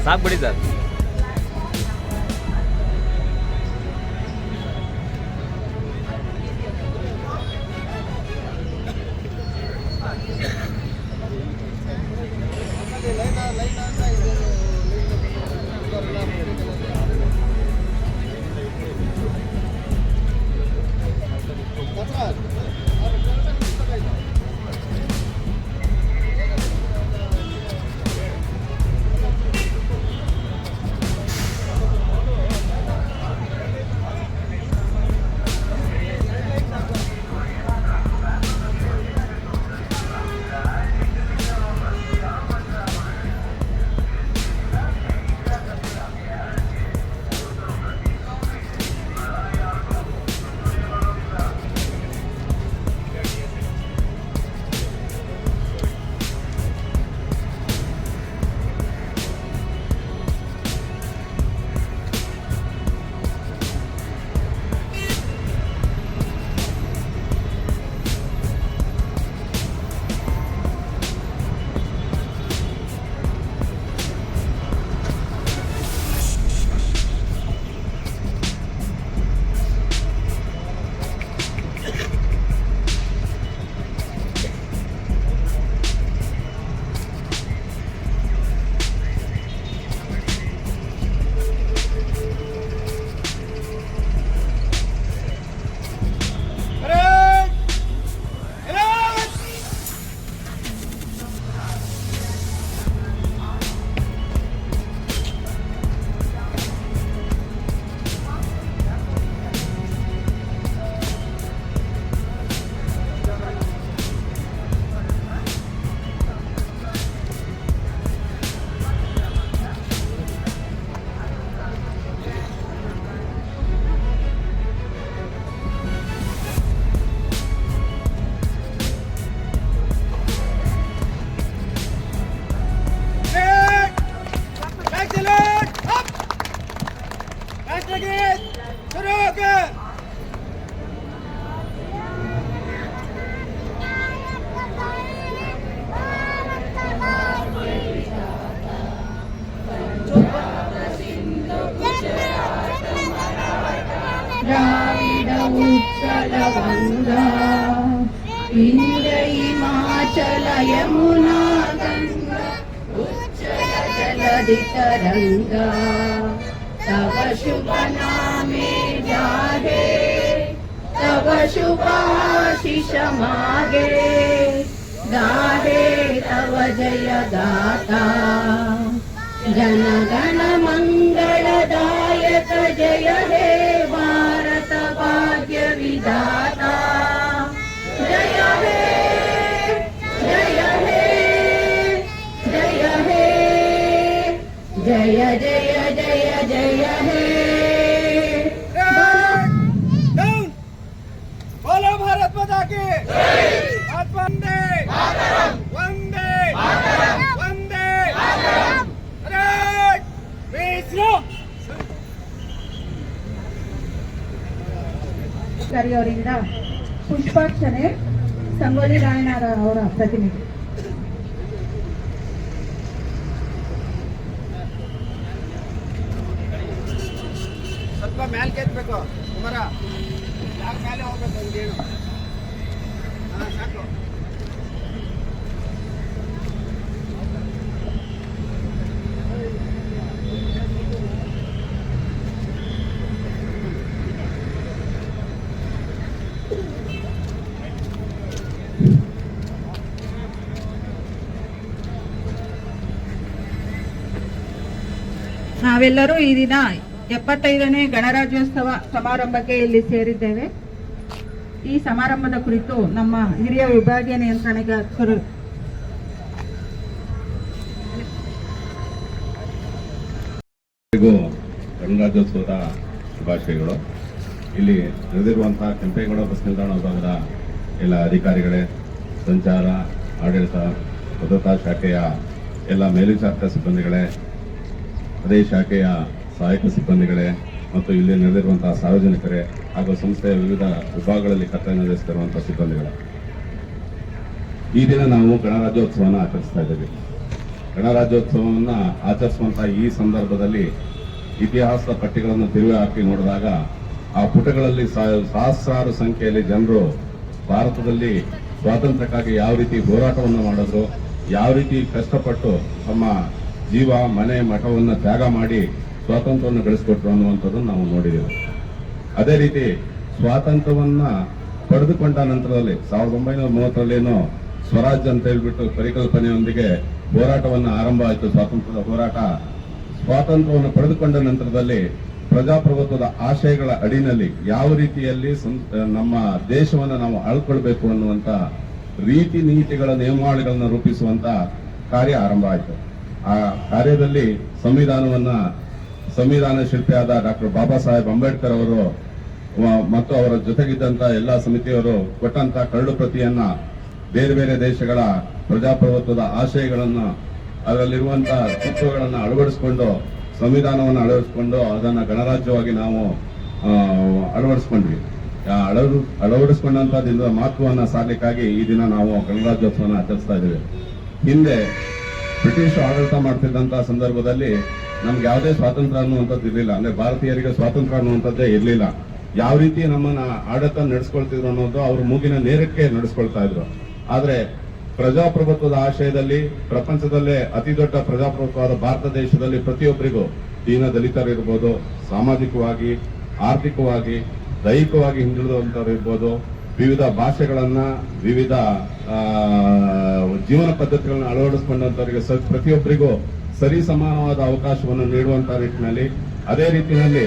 ಸಾಕ್ಬಿಡಿ sir. Dravid Utkal Ganga Indra Himachal Yamuna Ganga उच्चल जलधि तरंगा तव शुभ नामे जागे तव शुभ आशीष मागे गाहे तव जय गाथा जन गण मंगलदायक जय हे भारत भाग्य विधाता जय हे जय हे जय हे जय जय जय जय हे बोलो भारत माता की वंदे वंदे वंदे ಅವರಿಂದ ಪುಷ್ಪಾರ್ಚನೆ ಸಂಗೊಳ್ಳಿ ರಾಯಣ್ಣರ ಅವರ ಪ್ರತಿನಿಧಿ. ಸ್ವಲ್ಪ ಮ್ಯಾಲ್ ಕೆತ್ತಬೇಕು ಕುಮಾರ, ಯಾಕೆ ಮೇಲೆ ಹೋಗ್ಬೇಕು ಹಂಗೇನು ಸಾಕು. ನಾವೆಲ್ಲರೂ ಈ ದಿನ 75ನೇ ಗಣರಾಜ್ಯೋತ್ಸವ ಸಮಾರಂಭಕ್ಕೆ ಇಲ್ಲಿ ಸೇರಿದ್ದೇವೆ. ಈ ಸಮಾರಂಭದ ಕುರಿತು ನಮ್ಮ ಹಿರಿಯ ವಿಭಾಗೀಯ ನಿಯಂತ್ರಣಾಧಿಕಾರಿ ಗಣರಾಜ್ಯೋತ್ಸವದ ಶುಭಾಶಯಗಳು. ಇಲ್ಲಿ ನಡೆದಿರುವಂತಹ ಕೆಂಪೇಗೌಡ ಬಸ್ ನಿಲ್ದಾಣ ವಿಭಾಗದ ಎಲ್ಲ ಅಧಿಕಾರಿಗಳೇ, ಸಂಚಾರ ಆಡಳಿತ ಭದ್ರತಾ ಶಾಖೆಯ ಎಲ್ಲ ಮೇಲ್ವಿಚಾರಕ ಸಿಬ್ಬಂದಿಗಳೇ, ಅದೇ ಶಾಖೆಯ ಸಹಾಯಕ ಸಿಬ್ಬಂದಿಗಳೇ ಮತ್ತು ಇಲ್ಲಿ ನಡೆದಿರುವಂತಹ ಸಾರ್ವಜನಿಕರೇ ಹಾಗೂ ಸಂಸ್ಥೆಯ ವಿವಿಧ ವಿಭಾಗಗಳಲ್ಲಿ ಕರ್ತವ್ಯ ನಿರ್ವಹಿಸುತ್ತಿರುವಂತಹ ಸಿಬ್ಬಂದಿಗಳೇ, ಈ ದಿನ ನಾವು ಗಣರಾಜ್ಯೋತ್ಸವವನ್ನು ಆಚರಿಸ್ತಾ ಇದ್ದೇವೆ. ಗಣರಾಜ್ಯೋತ್ಸವವನ್ನ ಆಚರಿಸುವಂತಹ ಈ ಸಂದರ್ಭದಲ್ಲಿ ಇತಿಹಾಸದ ಪಟ್ಟಿಗಳನ್ನು ತಿರುವಿ ಹಾಕಿ ನೋಡಿದಾಗ ಆ ಪುಟಗಳಲ್ಲಿ ಸಹಸ್ರಾರು ಸಂಖ್ಯೆಯಲ್ಲಿ ಜನರು ಭಾರತದಲ್ಲಿ ಸ್ವಾತಂತ್ರ್ಯಕ್ಕಾಗಿ ಯಾವ ರೀತಿ ಹೋರಾಟವನ್ನು ಮಾಡಿದ್ರು, ಯಾವ ರೀತಿ ಕಷ್ಟಪಟ್ಟು ತಮ್ಮ ಜೀವ ಮನೆ ಮಠವನ್ನು ತ್ಯಾಗ ಮಾಡಿ ಸ್ವಾತಂತ್ರ್ಯವನ್ನು ಗಳಿಸಿಕೊಟ್ರು ಅನ್ನುವಂಥದ್ದನ್ನು ನಾವು ನೋಡಿದ್ದೇವೆ. ಅದೇ ರೀತಿ ಸ್ವಾತಂತ್ರ್ಯವನ್ನ ಪಡೆದುಕೊಂಡ ನಂತರದಲ್ಲಿ 1930ರಲ್ಲೇನೋ ಸ್ವರಾಜ್ ಅಂತ ಹೇಳ್ಬಿಟ್ಟು ಪರಿಕಲ್ಪನೆಯೊಂದಿಗೆ ಹೋರಾಟವನ್ನು ಆರಂಭ ಆಯಿತು. ಸ್ವಾತಂತ್ರ್ಯದ ಹೋರಾಟ ಸ್ವಾತಂತ್ರ್ಯವನ್ನು ಪಡೆದುಕೊಂಡ ನಂತರದಲ್ಲಿ ಪ್ರಜಾಪ್ರಭುತ್ವದ ಆಶಯಗಳ ಅಡಿನಲ್ಲಿ ಯಾವ ರೀತಿಯಲ್ಲಿ ನಮ್ಮ ದೇಶವನ್ನು ನಾವು ಆಳ್ಕೊಳ್ಬೇಕು ಅನ್ನುವಂತ ರೀತಿ ನೀತಿಗಳ ನಿಯಮಾವಳಿಗಳನ್ನ ರೂಪಿಸುವಂತ ಕಾರ್ಯ ಆರಂಭ ಆಯಿತು. ಆ ಕಾರ್ಯದಲ್ಲಿ ಸಂವಿಧಾನ ಶಿಲ್ಪಿಯಾದ ಡಾಕ್ಟರ್ ಬಾಬಾ ಸಾಹೇಬ್ ಅಂಬೇಡ್ಕರ್ ಅವರು ಮತ್ತು ಅವರ ಜೊತೆಗಿದ್ದಂತ ಎಲ್ಲಾ ಸಮಿತಿಯವರು ಕೊಟ್ಟಂತ ಕರಡು ಪ್ರತಿಯನ್ನ ಬೇರೆ ಬೇರೆ ದೇಶಗಳ ಪ್ರಜಾಪ್ರಭುತ್ವದ ಆಶಯಗಳನ್ನ ಅದರಲ್ಲಿರುವಂತಹ ತತ್ವಗಳನ್ನ ಅಳವಡಿಸಿಕೊಂಡು ಸಂವಿಧಾನವನ್ನು ಅಳವಡಿಸಿಕೊಂಡು ಅದನ್ನ ಗಣರಾಜ್ಯವಾಗಿ ನಾವು ಅಳವಡಿಸ್ಕೊಂಡ್ವಿ. ಅಳವಡಿಸಿಕೊಂಡಂತದಿಂದ ಮಹತ್ವವನ್ನು ಸಾಧಲಿಕ್ಕಾಗಿ ಈ ದಿನ ನಾವು ಗಣರಾಜ್ಯೋತ್ಸವನ ಆಚರಿಸ್ತಾ ಇದ್ದೇವೆ. ಹಿಂದೆ ಬ್ರಿಟಿಷ್ ಆಡಳಿತ ಮಾಡ್ತಿದ್ದಂತಹ ಸಂದರ್ಭದಲ್ಲಿ ನಮ್ಗೆ ಯಾವುದೇ ಸ್ವಾತಂತ್ರ್ಯ ಅನ್ನುವಂಥದ್ದು ಇರಲಿಲ್ಲ. ಅಂದ್ರೆ ಭಾರತೀಯರಿಗೆ ಸ್ವಾತಂತ್ರ್ಯ ಅನ್ನುವಂಥದ್ದೇ ಇರಲಿಲ್ಲ. ಯಾವ ರೀತಿ ನಮ್ಮನ್ನ ಆಡಳಿತ ನಡೆಸ್ಕೊಳ್ತಿದ್ರು ಅನ್ನೋದು ಅವ್ರ ಮೂಗಿನ ನೇರಕ್ಕೆ ನಡೆಸ್ಕೊಳ್ತಾ ಇದ್ರು. ಆದ್ರೆ ಪ್ರಜಾಪ್ರಭುತ್ವದ ಆಶಯದಲ್ಲಿ ಪ್ರಪಂಚದಲ್ಲೇ ಅತಿ ದೊಡ್ಡ ಪ್ರಜಾಪ್ರಭುತ್ವವಾದ ಭಾರತ ದೇಶದಲ್ಲಿ ಪ್ರತಿಯೊಬ್ಬರಿಗೂ ದೀನ ದಲಿತರಿರ್ಬೋದು, ಸಾಮಾಜಿಕವಾಗಿ, ಆರ್ಥಿಕವಾಗಿ, ದೈಹಿಕವಾಗಿ ಹಿಂದುಳಿದಂತವ್ರು ಇರ್ಬೋದು, ವಿವಿಧ ಭಾಷೆಗಳನ್ನ, ವಿವಿಧ ಜೀವನ ಪದ್ಧತಿಗಳನ್ನ ಅಳವಡಿಸಿಕೊಂಡಂತವರಿಗೆ ಪ್ರತಿಯೊಬ್ಬರಿಗೂ ಸರಿ ಸಮಾನವಾದ ಅವಕಾಶವನ್ನು ನೀಡುವಂತಹ ನಿಟ್ಟಿನಲ್ಲಿ, ಅದೇ ರೀತಿಯಲ್ಲಿ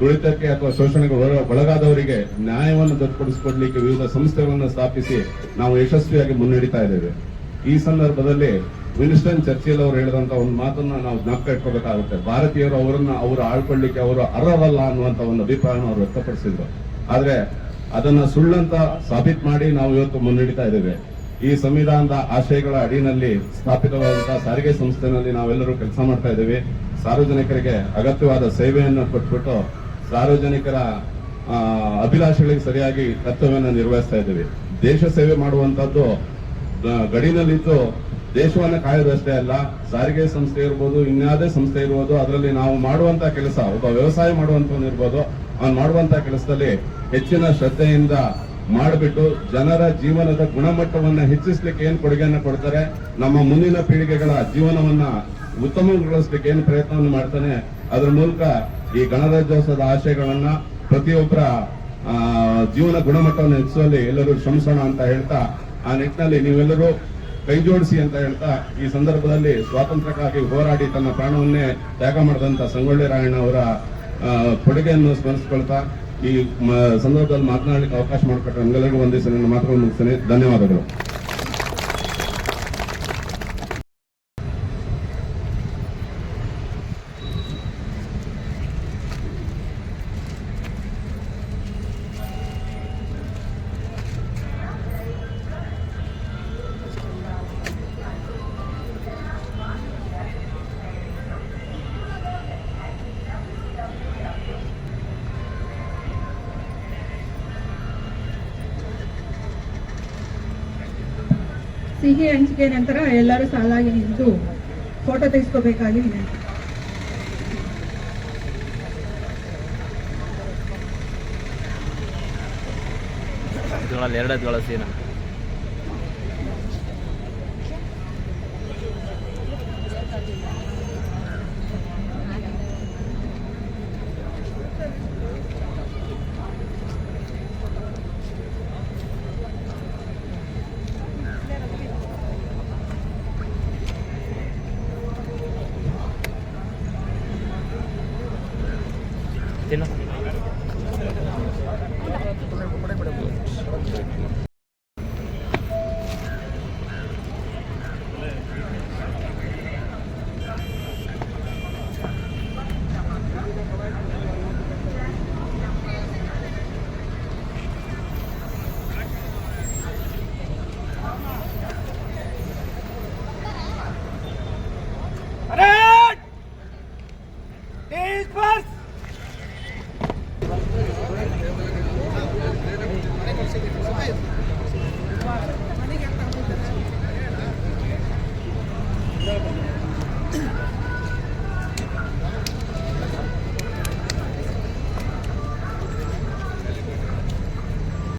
ತುಳಿತಕ್ಕೆ ಅಥವಾ ಶೋಷಣೆಗೆ ಒಳಗಾದವರಿಗೆ ನ್ಯಾಯವನ್ನು ದೊರಕಿಸಿಕೊಡ್ಲಿಕ್ಕೆ ವಿವಿಧ ಸಂಸ್ಥೆಗಳನ್ನು ಸ್ಥಾಪಿಸಿ ನಾವು ಯಶಸ್ವಿಯಾಗಿ ಮುನ್ನಡೀತಾ ಇದ್ದೇವೆ. ಈ ಸಂದರ್ಭದಲ್ಲಿ ವಿನ್ಸ್ಟನ್ ಚರ್ಚಿಲ್ ಅವರು ಹೇಳಿದಂತ ಒಂದು ಮಾತನ್ನ ನಾವು ಜ್ಞಾಪಕ ಇಟ್ಕೋಬೇಕಾಗುತ್ತೆ. ಭಾರತೀಯರು ಅವರು ಆಳ್ಕೊಳ್ಳಿಕ್ಕೆ ಅವರು ಅರ್ಹರಲ್ಲ ಅನ್ನುವಂತ ಒಂದು ಅಭಿಪ್ರಾಯವನ್ನು ಅವರು ವ್ಯಕ್ತಪಡಿಸಿದ್ರು. ಆದ್ರೆ ಅದನ್ನ ಸುಳ್ಳಂತ ಸಾಬೀತು ಮಾಡಿ ನಾವು ಇವತ್ತು ಮುನ್ನಡೀತಾ ಇದ್ದೇವೆ. ಈ ಸಂವಿಧಾನದ ಆಶಯಗಳ ಅಡಿನಲ್ಲಿ ಸ್ಥಾಪಿತವಾದಂತಹ ಸಾರಿಗೆ ಸಂಸ್ಥೆನಲ್ಲಿ ನಾವೆಲ್ಲರೂ ಕೆಲಸ ಮಾಡ್ತಾ ಇದ್ದೇವೆ. ಸಾರ್ವಜನಿಕರಿಗೆ ಅಗತ್ಯವಾದ ಸೇವೆಯನ್ನು ಕೊಟ್ಬಿಟ್ಟು ಸಾರ್ವಜನಿಕರ ಅಭಿಲಾಷೆಗಳಿಗೆ ಸರಿಯಾಗಿ ಕರ್ತವ್ಯವನ್ನು ನಿರ್ವಹಿಸ್ತಾ ಇದ್ದೇವೆ. ದೇಶ ಸೇವೆ ಮಾಡುವಂತದ್ದು ಗಡಿನಲ್ಲಿದ್ದು ದೇಶವನ್ನ ಕಾಯೋದಷ್ಟೇ ಅಲ್ಲ, ಸಾರಿಗೆ ಸಂಸ್ಥೆ ಇರ್ಬೋದು, ಇನ್ಯಾವುದೇ ಸಂಸ್ಥೆ ಇರ್ಬೋದು, ಅದರಲ್ಲಿ ನಾವು ಮಾಡುವಂತ ಕೆಲಸ, ಒಬ್ಬ ವ್ಯವಸಾಯ ಮಾಡುವಂತವನು ಇರ್ಬೋದು, ಅವನು ಮಾಡುವಂತ ಕೆಲಸದಲ್ಲಿ ಹೆಚ್ಚಿನ ಶ್ರದ್ಧೆಯಿಂದ ಮಾಡಿಬಿಟ್ಟು ಜನರ ಜೀವನದ ಗುಣಮಟ್ಟವನ್ನ ಹೆಚ್ಚಿಸಲಿಕ್ಕೆ ಏನ್ ಕೊಡುಗೆಯನ್ನು ಕೊಡ್ತಾರೆ, ನಮ್ಮ ಮುಂದಿನ ಪೀಳಿಗೆಗಳ ಜೀವನವನ್ನ ಉತ್ತಮಗೊಳಿಸಲಿಕ್ಕೆ ಏನು ಪ್ರಯತ್ನವನ್ನು ಮಾಡ್ತಾನೆ, ಅದರ ಮೂಲಕ ಈ ಗಣರಾಜ್ಯೋತ್ಸವದ ಆಶಯಗಳನ್ನ ಪ್ರತಿಯೊಬ್ಬರ ಜೀವನ ಗುಣಮಟ್ಟವನ್ನು ಹೆಚ್ಚಿಸುವಲ್ಲಿ ಎಲ್ಲರೂ ಶ್ರಮಿಸೋಣ ಅಂತ ಹೇಳ್ತಾ, ಆ ನಿಟ್ಟಿನಲ್ಲಿ ನೀವೆಲ್ಲರೂ ಕೈ ಜೋಡಿಸಿ ಅಂತ ಹೇಳ್ತಾ, ಈ ಸಂದರ್ಭದಲ್ಲಿ ಸ್ವಾತಂತ್ರ್ಯಕ್ಕಾಗಿ ಹೋರಾಡಿ ತನ್ನ ಪ್ರಾಣವನ್ನೇ ತ್ಯಾಗ ಮಾಡಿದಂತ ಸಂಗೊಳ್ಳಿ ರಾಯಣ್ಣ ಅವರ ಕೊಡುಗೆಯನ್ನು ಸ್ಮರಿಸಿಕೊಳ್ತಾ ಈ ಸಂದರ್ಭದಲ್ಲಿ ಮಾತನಾಡಲಿಕ್ಕೆ ಅವಕಾಶ ಮಾಡಿಕೊಟ್ರೆ ನಮ್ಗೆಲ್ಲರಿಗೂ ಒಂದಿವಸ ನನ್ನ ಮಾತುಗಳನ್ನು ಮುಗಿಸ್ತೇನೆ. ಧನ್ಯವಾದಗಳು. ಸಿಹಿ ಹಂಚಿಕೆ ನಂತರ ಎಲ್ಲರೂ ಸಾಲಾಗಿ ನಿಂತು ಫೋಟೋ ತೆಗೆಸ್ಕೋಬೇಕಾಗಿ ವಿನಂತಿ. ಎರಡು ಸೀನ ತಿನ್ನು. देश पर